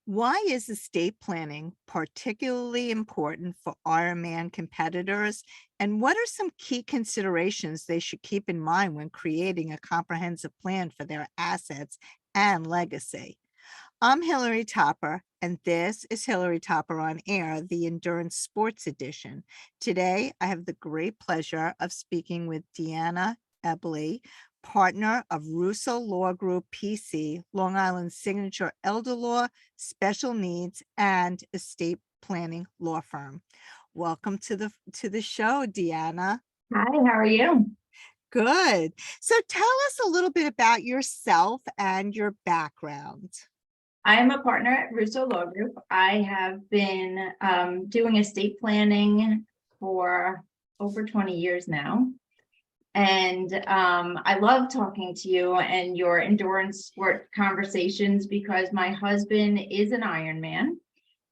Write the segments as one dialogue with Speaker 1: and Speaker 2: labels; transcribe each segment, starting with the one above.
Speaker 1: Why is estate planning particularly important for Ironman competitors? And what are some key considerations they should keep in mind when creating a comprehensive plan for their assets and legacy? I'm Hillary Topper, and this is Hillary Topper on Air, the Endurance Sports Edition. Today, I have the great pleasure of speaking with Deanna Eble, partner of Russo Law Group PC, Long Island's signature elder law, special needs, and estate planning law firm. Welcome to the show, Deanna.
Speaker 2: Hi, how are you?
Speaker 1: Good. So tell us a little bit about yourself and your background.
Speaker 2: I am a partner at Russo Law Group. I have been doing estate planning for over 20 years now. And I love talking to you and your endurance sport conversations because my husband is an Ironman.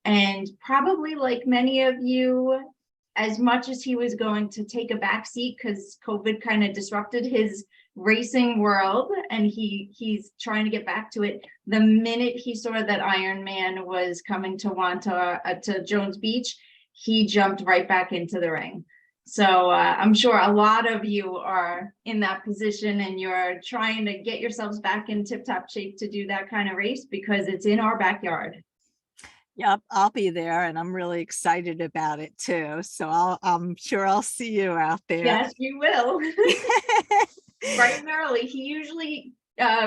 Speaker 2: And probably like many of you, as much as he was going to take a backseat because COVID kind of disrupted his racing world and he's trying to get back to it. The minute he saw that Ironman was coming to to Jones Beach, he jumped right back into the ring. So I'm sure a lot of you are in that position and you're trying to get yourselves back in tip-top shape to do that kind of race because it's in our backyard.
Speaker 1: Yep, I'll be there, and I'm really excited about it too. So I'm sure I'll see you out there.
Speaker 2: Yes, you will. Bright and early. He usually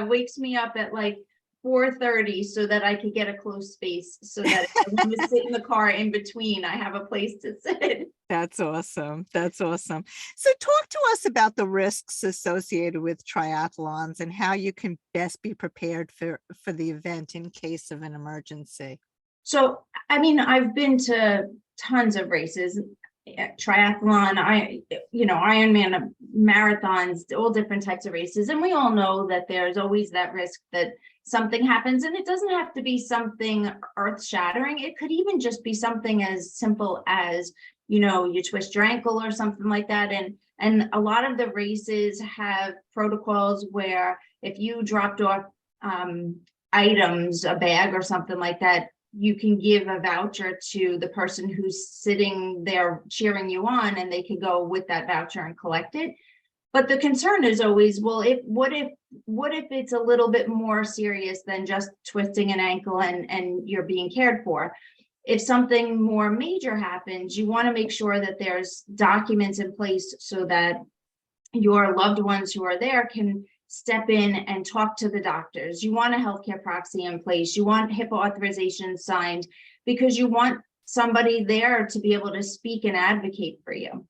Speaker 2: wakes me up at like 4:30 so that I could get a close space so that if I want to sit in the car in between, I have a place to sit.
Speaker 1: That's awesome. That's awesome. So talk to us about the risks associated with triathlons and how you can best be prepared for the event in case of an emergency.
Speaker 2: So, I mean, I've been to tons of races, triathlon, Ironman, marathons, all different types of races. And we all know that there's always that risk that something happens, and it doesn't have to be something earth shattering. It could even just be something as simple as, you twist your ankle or something like that. And a lot of the races have protocols where if you dropped off items, a bag or something like that, you can give a voucher to the person who's sitting there cheering you on, and they could go with that voucher and collect it. But the concern is always, well, what if it's a little bit more serious than just twisting an ankle and you're being cared for? If something more major happens, you want to make sure that there's documents in place so that your loved ones who are there can step in and talk to the doctors. You want a healthcare proxy in place. You want HIPAA authorization signed because you want somebody there to be able to speak and advocate for you.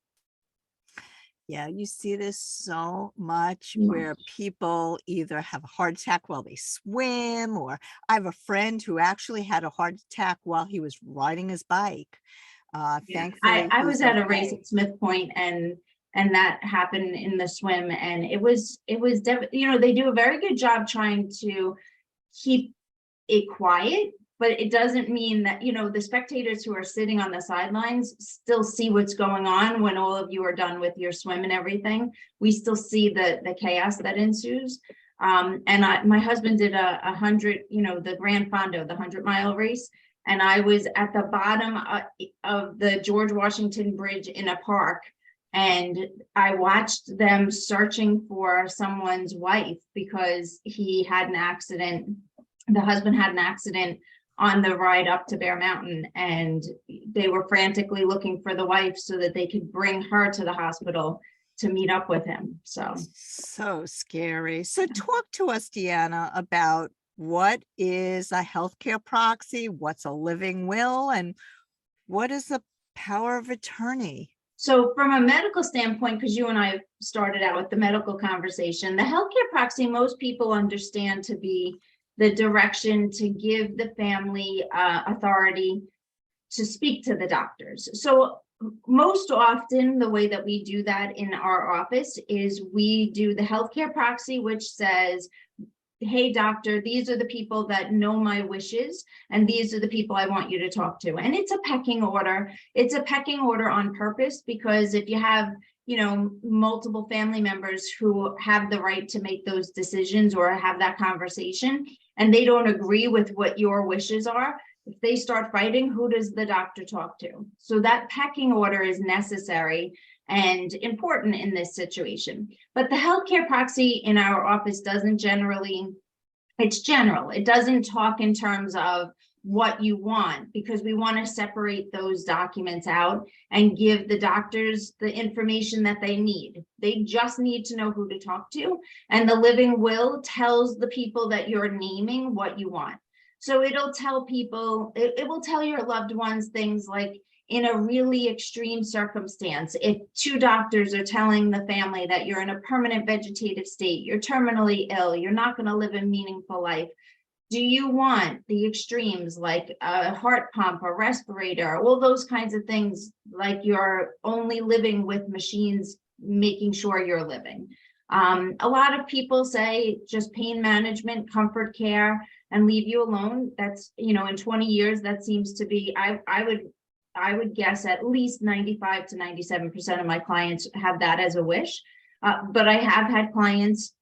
Speaker 1: Yeah, you see this so much
Speaker 2: Yeah.
Speaker 1: where people either have a heart attack while they swim, or I have a friend who actually had a heart attack while he was riding his bike.
Speaker 2: Yeah,
Speaker 1: Thankfully,
Speaker 2: I
Speaker 1: he's
Speaker 2: was at a race
Speaker 1: okay.
Speaker 2: at Smith Point and that happened in the swim, and it was they do a very good job trying to keep it quiet, but it doesn't mean that the spectators who are sitting on the sidelines still see what's going on when all of you are done with your swim and everything. We still see the chaos that ensues. My husband did a 100, the Grand Fondo, the 100-mile race. And I was at the bottom of the George Washington Bridge in a park. And I watched them searching for someone's wife because he had an accident. The husband had an accident on the ride up to Bear Mountain, and they were frantically looking for the wife so that they could bring her to the hospital to meet up with him.
Speaker 1: So scary. So talk to us, Deanna, about what is a healthcare proxy, what's a living will, and what is a power of attorney?
Speaker 2: So from a medical standpoint, because you and I started out with the medical conversation, the healthcare proxy, most people understand to be the direction to give the family authority to speak to the doctors. So most often the way that we do that in our office is we do the healthcare proxy, which says, hey, doctor, these are the people that know my wishes, and these are the people I want you to talk to. And it's a pecking order. It's a pecking order on purpose, because if you have multiple family members who have the right to make those decisions or have that conversation, and they don't agree with what your wishes are, if they start fighting, who does the doctor talk to? So that pecking order is necessary and important in this situation. But the healthcare proxy in our office doesn't generally, it's general. It doesn't talk in terms of what you want, because we want to separate those documents out and give the doctors the information that they need. They just need to know who to talk to. And the living will tells the people that you're naming what you want. So it'll tell people, it will tell your loved ones things like, in a really extreme circumstance, if two doctors are telling the family that you're in a permanent vegetative state, you're terminally ill, you're not going to live a meaningful life, do you want the extremes like a heart pump, a respirator, all those kinds of things, like you're only living with machines, making sure you're living? A lot of people say just pain management, comfort care, and leave you alone. That's, in 20 years, that seems to be, I would guess at least 95 to 97% of my clients have that as a wish. But I have had clients,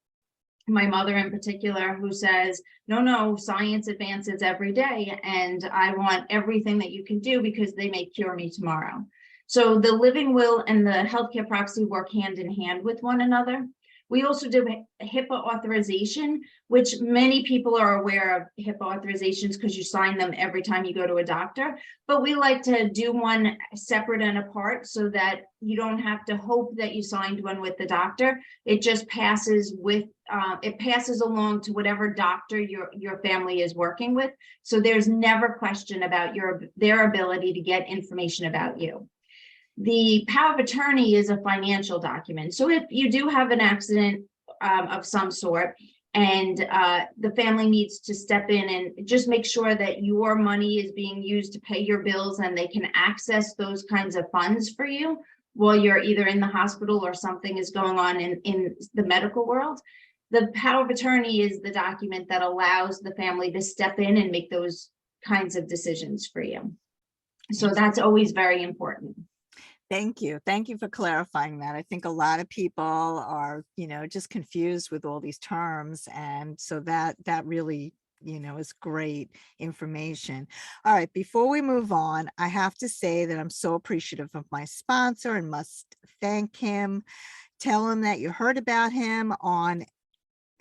Speaker 2: my mother in particular, who says, no, science advances every day, and I want everything that you can do because they may cure me tomorrow. So the living will and the healthcare proxy work hand in hand with one another. We also do a HIPAA authorization, which many people are aware of HIPAA authorizations because you sign them every time you go to a doctor. But we like to do one separate and apart so that you don't have to hope that you signed one with the doctor. It just passes with, it passes along to whatever doctor your family is working with. So there's never question about their ability to get information about you. The power of attorney is a financial document. So if you do have an accident of some sort, and the family needs to step in and just make sure that your money is being used to pay your bills and they can access those kinds of funds for you while you're either in the hospital or something is going on in the medical world, the power of attorney is the document that allows the family to step in and make those kinds of decisions for you. So that's always very important.
Speaker 1: Thank you. Thank you for clarifying that. I think a lot of people are, just confused with all these terms. And so that really, is great information. All right. Before we move on, I have to say that I'm so appreciative of my sponsor and must thank him. Tell him that you heard about him on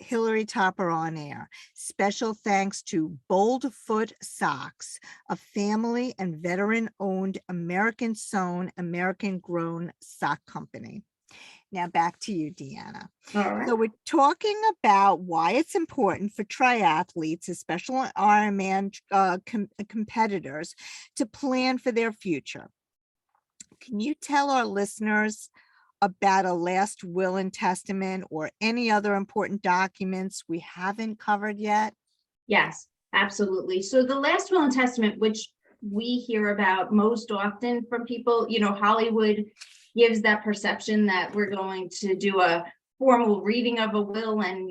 Speaker 1: Hillary Topper on Air. Special thanks to Boldfoot Socks, a family and veteran-owned, American-sewn, American-grown sock company. Now back to you, Deanna.
Speaker 2: All right.
Speaker 1: So we're talking about why it's important for triathletes, especially Ironman competitors, to plan for their future. Can you tell our listeners about a last will and testament or any other important documents we haven't covered yet?
Speaker 2: Yes, absolutely. So the last will and testament, which we hear about most often from people, Hollywood gives that perception that we're going to do a formal reading of a will and,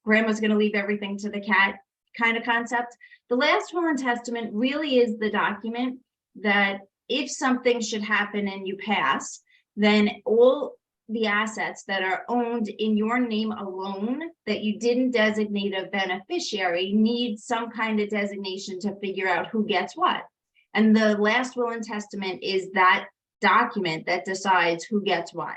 Speaker 2: grandma's going to leave everything to the cat kind of concept. The last will and testament really is the document that if something should happen and you pass, then all the assets that are owned in your name alone that you didn't designate a beneficiary need some kind of designation to figure out who gets what. And the last will and testament is that document that decides who gets what.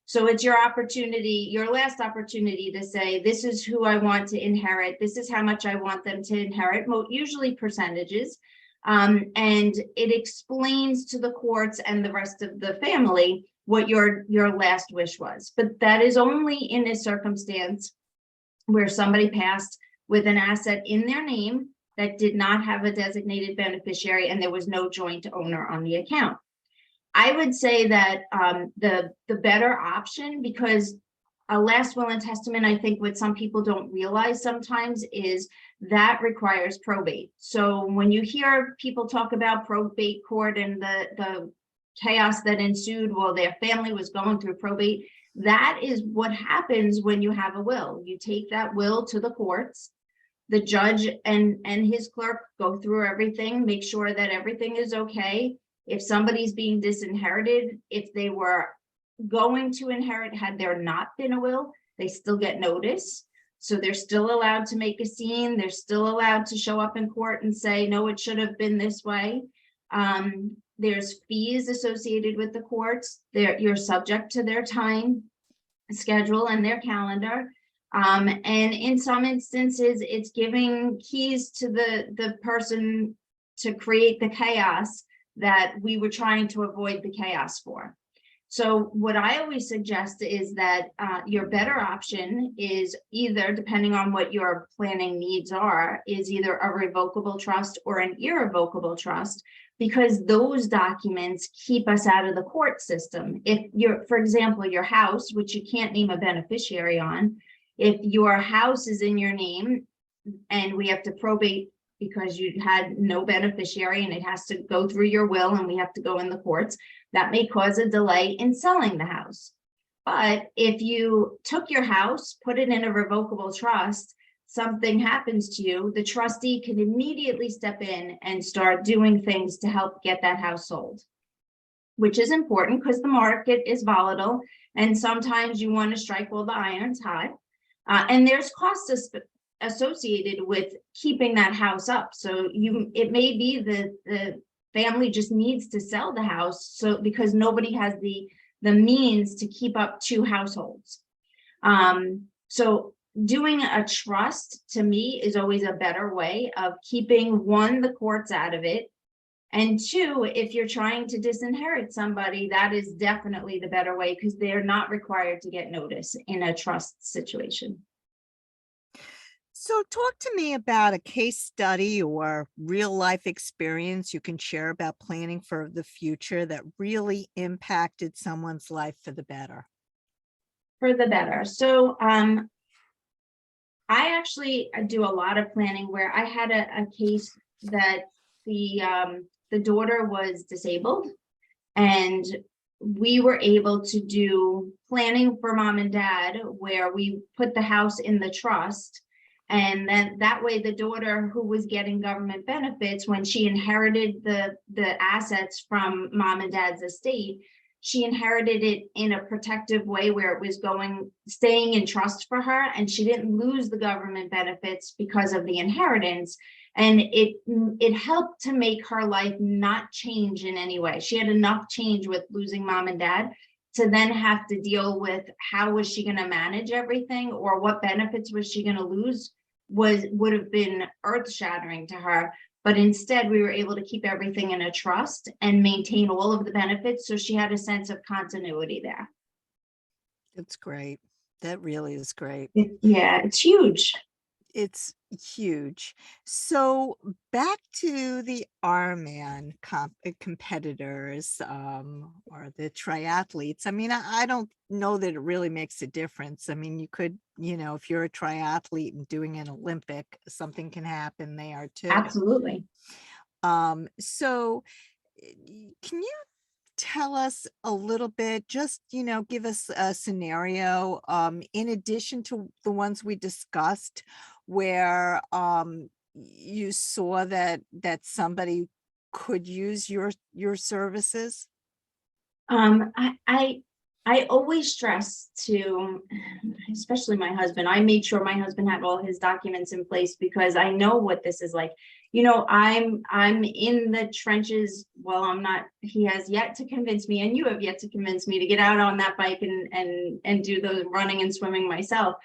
Speaker 2: So it's your opportunity, your last opportunity to say, this is who I want to inherit. This is how much I want them to inherit, usually percentages. And it explains to the courts and the rest of the family what your last wish was. But that is only in a circumstance where somebody passed with an asset in their name that did not have a designated beneficiary and there was no joint owner on the account. I would say that the better option, because a last will and testament, I think what some people don't realize sometimes is that requires probate. So when you hear people talk about probate court and the chaos that ensued while their family was going through probate, that is what happens when you have a will. You take that will to the courts, the judge and his clerk go through everything, make sure that everything is okay. If somebody's being disinherited, if they were going to inherit, had there not been a will, they still get notice. So they're still allowed to make a scene. They're still allowed to show up in court and say, no, it should have been this way. There's fees associated with the courts. You're subject to their time schedule and their calendar. And in some instances, it's giving keys to the person to create the chaos that we were trying to avoid the chaos for. So what I always suggest is that your better option is either, depending on what your planning needs are, is either a revocable trust or an irrevocable trust, because those documents keep us out of the court system. If you're, for example, your house, which you can't name a beneficiary on, if your house is in your name and we have to probate because you had no beneficiary and it has to go through your will and we have to go in the courts, that may cause a delay in selling the house. But if you took your house, put it in a revocable trust, something happens to you, the trustee can immediately step in and start doing things to help get that house sold, which is important because the market is volatile and sometimes you want to strike while the iron's hot. And there's costs associated with keeping that house up. So it may be that the family just needs to sell the house, so because nobody has the means to keep up two households. So doing a trust, to me, is always a better way of keeping, one, the courts out of it, and two, if you're trying to disinherit somebody, that is definitely the better way because they're not required to get notice in a trust situation.
Speaker 1: So talk to me about a case study or real life experience you can share about planning for the future that really impacted someone's life for the better.
Speaker 2: For the better. So I actually do a lot of planning where I had a case that the daughter was disabled, and we were able to do planning for mom and dad where we put the house in the trust. And then that way the daughter, who was getting government benefits, when she inherited the assets from mom and dad's estate, she inherited it in a protective way where it was staying in trust for her, and she didn't lose the government benefits because of the inheritance. And it helped to make her life not change in any way. She had enough change with losing mom and dad to then have to deal with how was she going to manage everything, or what benefits was she going to lose, would have been earth-shattering to her. But instead, we were able to keep everything in a trust and maintain all of the benefits, so she had a sense of continuity there.
Speaker 1: That's great. That really is great.
Speaker 2: Yeah, it's huge.
Speaker 1: It's huge. So back to the Ironman competitors, or the triathletes. I mean, I don't know that it really makes a difference. I mean, you could, if you're a triathlete and doing an Olympic, something can happen there too.
Speaker 2: Absolutely.
Speaker 1: So can you tell us a little bit, just, give us a scenario, in addition to the ones we discussed, where you saw that somebody could use your services?
Speaker 2: I always stress to, especially my husband, I made sure my husband had all his documents in place because I know what this is like. I'm in the trenches. Well, I'm not, he has yet to convince me, and you have yet to convince me to get out on that bike and do those running and swimming myself.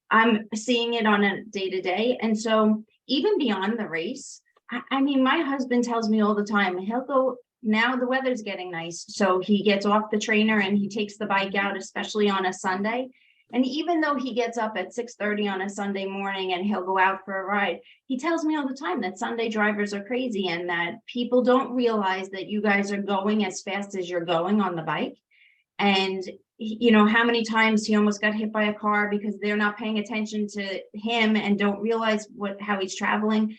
Speaker 2: I'm seeing it on a day-to-day. And so even beyond the race, I mean, my husband tells me all the time, he'll go, now the weather's getting nice, so he gets off the trainer and he takes the bike out, especially on a Sunday. And even though he gets up at 6:30 on a Sunday morning and he'll go out for a ride, he tells me all the time that Sunday drivers are crazy and that people don't realize that you guys are going as fast as you're going on the bike. And how many times he almost got hit by a car because they're not paying attention to him and don't realize how he's traveling.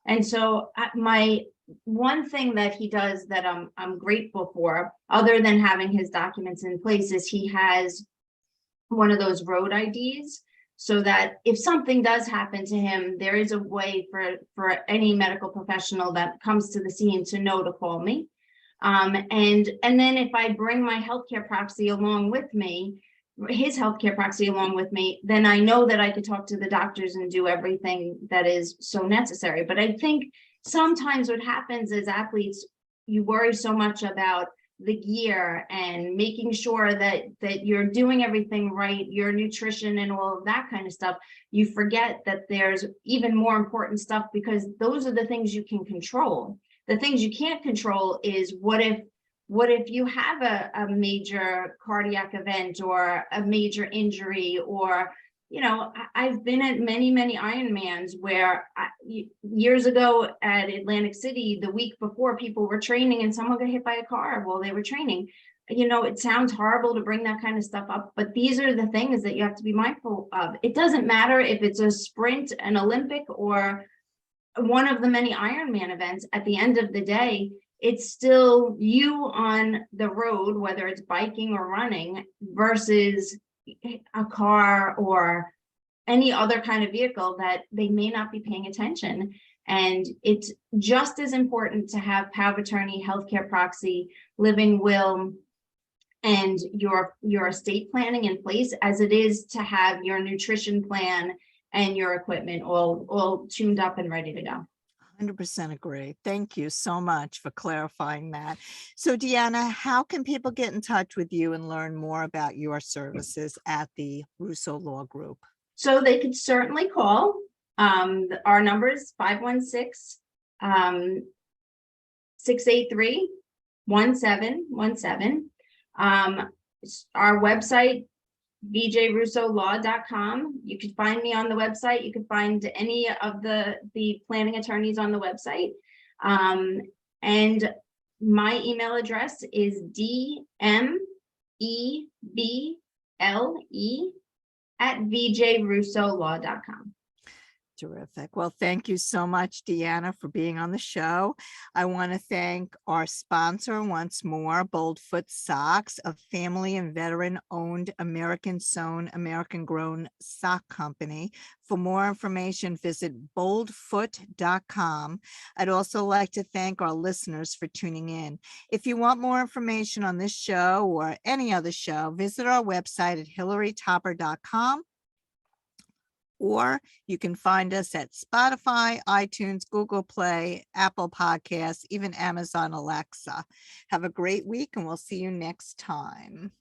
Speaker 2: And so my one thing that he does that I'm grateful for, other than having his documents in place, is he has one of those road IDs, so that if something does happen to him, there is a way for any medical professional that comes to the scene to know to call me. And then if I bring my healthcare proxy along with me, his healthcare proxy along with me, then I know that I could talk to the doctors and do everything that is so necessary. But I think sometimes what happens is athletes, you worry so much about the gear and making sure that you're doing everything right, your nutrition and all of that kind of stuff. You forget that there's even more important stuff, because those are the things you can control. The things you can't control is what if you have a major cardiac event or a major injury, or I've been at many Ironmans where years ago at Atlantic City, the week before, people were training and someone got hit by a car while they were training. It sounds horrible to bring that kind of stuff up, but these are the things that you have to be mindful of. It doesn't matter if it's a sprint, an Olympic, or one of the many Ironman events. At the end of the day, it's still you on the road, whether it's biking or running, versus a car or any other kind of vehicle that they may not be paying attention. And it's just as important to have power of attorney, healthcare proxy, living will, and your estate planning in place as it is to have your nutrition plan and your equipment all tuned up and ready to go.
Speaker 1: 100% agree. Thank you so much for clarifying that. So, Deanna, how can people get in touch with you and learn more about your services at the Russo Law Group?
Speaker 2: So they could certainly call. Our number is 516-683-1717. Our website, vjrussolaw.com. You can find me on the website. You can find any of the planning attorneys on the website. And my email address is dmeble@vjrussolaw.com.
Speaker 1: Terrific. Well, thank you so much, Deanna, for being on the show. I want to thank our sponsor once more, Bold Foot Socks, a family and veteran-owned, American-sewn, American-grown sock company. For more information, visit boldfoot.com. I'd also like to thank our listeners for tuning in. If you want more information on this show or any other show, visit our website at hillarytopper.com. Or you can find us at Spotify, iTunes, Google Play, Apple Podcasts, even Amazon Alexa. Have a great week, and we'll see you next time.